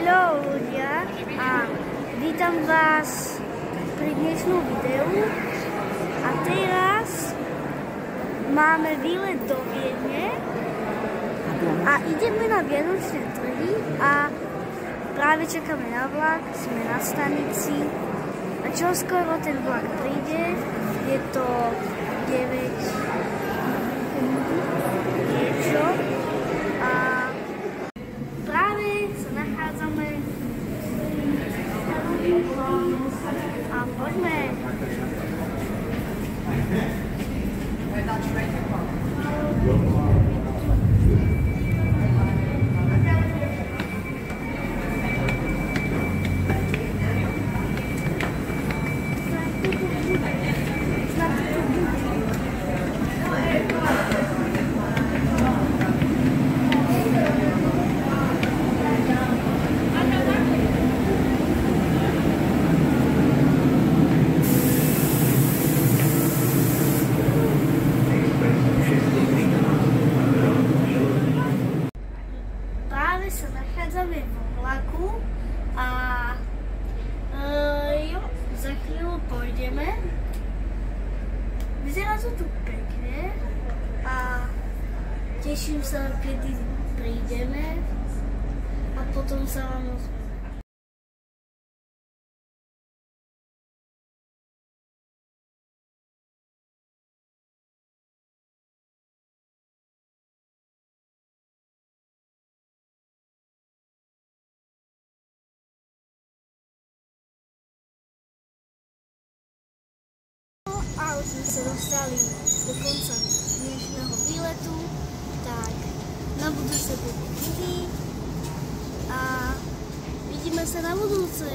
Hello ľudia a vítam vás pri dnešnom videu a teraz máme výlet do Viedne a ideme na vianočné trhy a práve čakáme na vlak, sme na stanici a čoskoro ten vlak príde, je to 9 niečo a práve sa nachádzame a poďme. Sa nachádzame vo vlaku a za chvíľu pôjdeme. Vyzerá to tu pekne a teším sa, kedy prídeme a potom sa vám ozvem. A už sme sa dostali do konca dnešného výletu, tak na budúce bude vidí a vidíme sa na budúce.